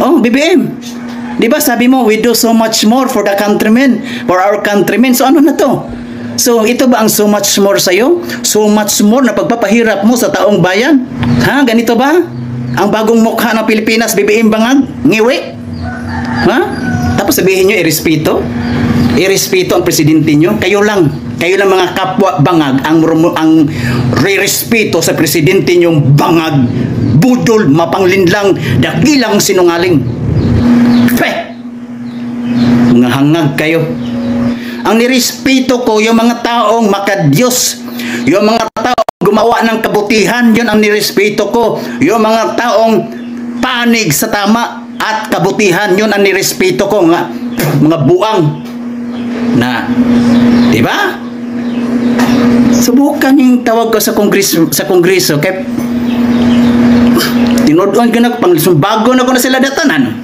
Oh, BBM. Di ba sabi mo, we do so much more for the countrymen, for our countrymen. So ano na to? So ito ba ang so much more sa'yo? So much more na pagpapahirap mo sa taong bayan? Ha? Ganito ba? Ang bagong mukha ng Pilipinas, BBM Bangag? Ngiwi? Ha? Tapos sabihin nyo, irespeto? Irespeto ang presidente nyo? Kayo lang mga kapwa bangag ang re-respeto sa presidente nyong bangag, budol, mapanglinlang, dakilang sinungaling. Mga hangag kayo. Ang nirespeto ko, yung mga taong makadyos, yung mga taong gumawa ng kabutihan, yun ang nirespeto ko. Yung mga taong panig sa tama at kabutihan, yun ang nirespeto ko. Mga buang na, di ba? Subukan yung tawag ko sa kongreso kay tinudon ko na bago na ko na sila datanan.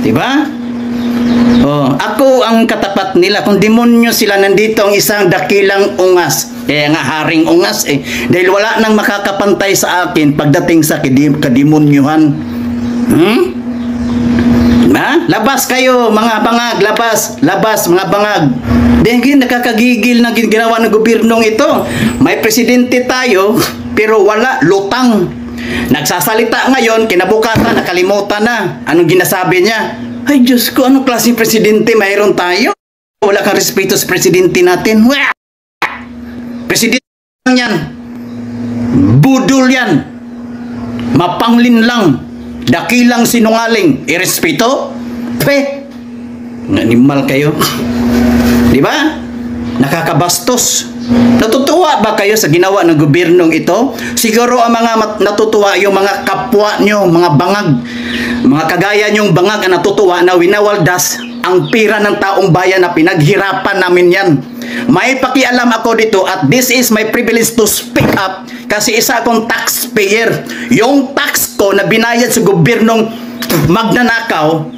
Di ba? Oh, ako ang katapat nila. Kung demonyo sila, nandito ang isang dakilang ungas. Kaya nga haring ungas eh. Dahil wala nang makakapantay sa akin pagdating sa kademonyuhan. Labas kayo mga bangag, labas mga bangag. Dahil nakakagigil na ginawa ng gobyernong ito. May presidente tayo pero wala, lutang. Nagsasalita ngayon, kinabukasan nakalimutan na anong ginasabi niya. Ay Diyos ko, anong klaseng presidente mayroon tayo? Wala kang respeto sa presidente natin. Presidente lang yan, budol yan, mapanglinlang, dakilang sinungaling, irespeto. Animal kayo. Di ba? Nakakabastos. Natutuwa ba kayo sa ginawa ng gobyernong ito? Siguro ang mga natutuwa yung mga kapwa nyo, mga bangag, mga kagaya nyong bangag ang natutuwa na winawaldas ang pira ng taong bayan na pinaghirapan namin yan. May pakialam ako dito at this is my privilege to speak up kasi isa akong taxpayer. Yung tax ko na binayad sa gobyernong magnanakaw,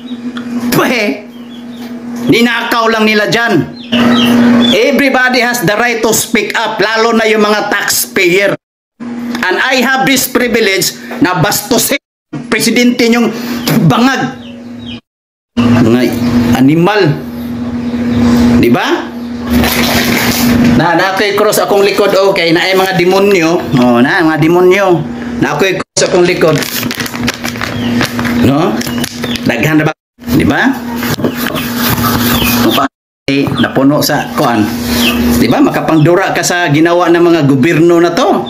ninakaw lang nila dyan. Everybody has the right to speak up, lalo na yung mga taxpayer. And I have this privilege na bastusin presidente nyong bangag. Mga animal. Di ba? Na ako'y cross akong likod, okay, na ay mga demonyo. Oh, na mga demonyo. Na ako'y cross akong likod. No? Daghan na ba? Di ba? Napuno sa kuan. Di ba? Makapangdura ka sa ginawa ng mga gobyerno na to.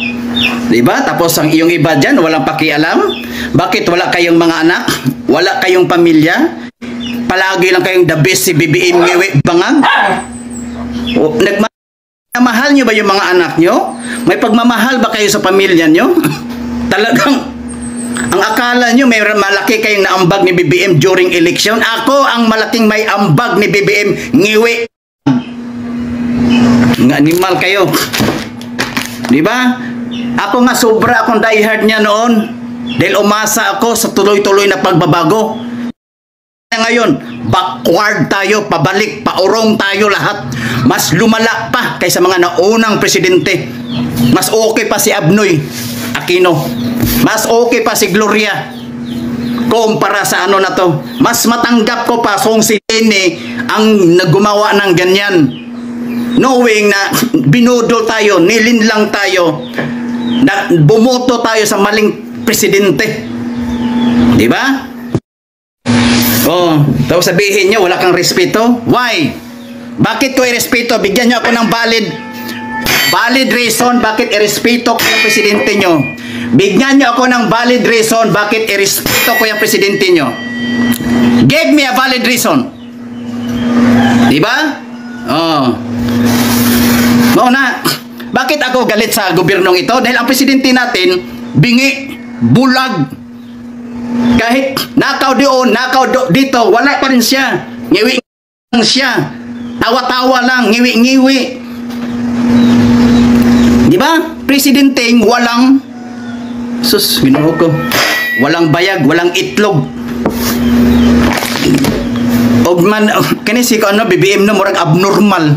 Di ba? Tapos ang iyong iba dyan, walang pakialam. Bakit wala kayong mga anak? Wala kayong pamilya? Palagi lang kayong the best si BBM Ngiwi Bangag? Nagmamahal nyo ba yung mga anak nyo? May pagmamahal ba kayo sa pamilya nyo? Talagang ang akala nyo may malaki kayong naambag ni BBM during election. Ako ang malaking may ambag ni BBM Ngiwi. Nga animal kayo. Di ba? Ako nga sobra akong diehard niya noon. Dahil umasa ako sa tuloy-tuloy na pagbabago. Ngayon, backward tayo, pabalik, paurong tayo lahat. Mas lumala pa kaysa mga naunang presidente. Mas okay pa si Abnoy Aquino. Mas okay pa si Gloria kumpara sa ano na to. Mas matanggap ko pa kung si Lene ang naggumawa ng ganyan, knowing na binudol tayo, nilinlang tayo, na bumoto tayo sa maling presidente. Di ba? Oh, tapos sabihin nyo wala kang respeto. Why? Bakit ko irespeto? Bigyan nyo ako ng valid reason bakit irespeto ko yung presidente nyo. Bigyan nyo ako ng valid reason bakit irespeto ko yung presidente nyo. Give me a valid reason. Diba? Oh. Mauna, bakit ako galit sa gobyernong ito? Dahil ang presidente natin, bingi, bulag. Kahit nakaw doon, dito, wala pa rin siya. Ngiwi lang siya. Tawa-tawa lang, ngiwi-ngiwi. Diba? Presidenteng walang sus, ginoo ko. Walang bayag, walang itlog. Og man kani si ko ano BBM no murag abnormal.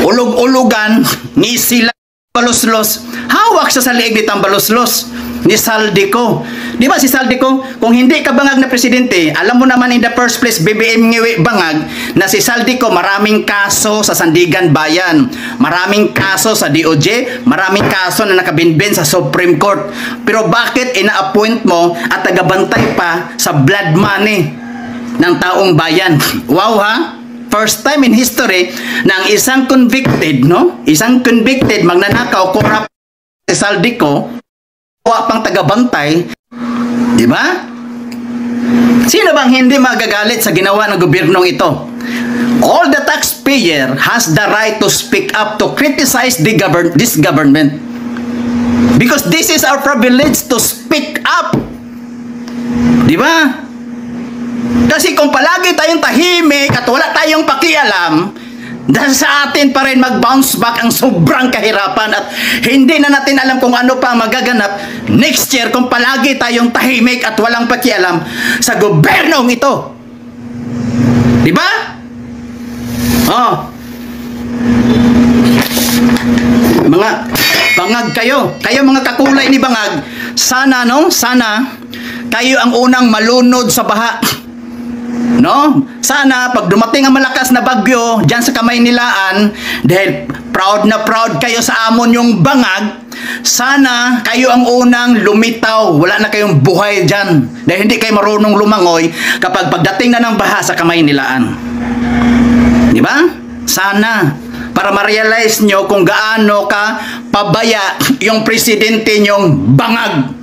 Ulog-ulogan ni sila baloslos. Hawak sa liig ni tambaloslos ni Saldi ko. Di ba si Saldico, kung hindi ka bangag na presidente, alam mo naman in the first place, BBM ngiwi bangag, na si Saldico maraming kaso sa Sandigan Bayan, maraming kaso sa DOJ, maraming kaso na nakabinbin sa Supreme Court. Pero bakit ina-appoint mo at tagabantay pa sa blood money ng taong bayan? Wow ha? First time in history na ang isang convicted, no? Isang convicted, magnanakaw, corrupt si Saldico, kuha pang tagabantay, di ba? Sino bang hindi magagalit sa ginawa ng gobyernong ito? All the taxpayer has the right to speak up to criticize this government. Because this is our privilege to speak up. Di ba? Kasi kung palagi tayong tahimik at wala tayong pakialam, dahil sa atin pa rin mag-bounce back ang sobrang kahirapan at hindi na natin alam kung ano pa magaganap next year kung palagi tayong tahimik at walang pakialam sa gobyernong ito. Di ba? Oh. Mga bangag kayo mga kakulay ni bangag, sana kayo ang unang malunod sa baha. No? Sana pag dumating ang malakas na bagyo diyan sa Kamaynilaan, dahil proud na proud kayo sa amon yung bangag, sana kayo ang unang lumitaw. Wala na kayong buhay diyan dahil hindi kayo marunong lumangoy kapag pagdating na ng baha sa Kamaynilaan. Di ba? Sana para ma-realize nyo kung gaano ka pabaya yung presidente nyong bangag.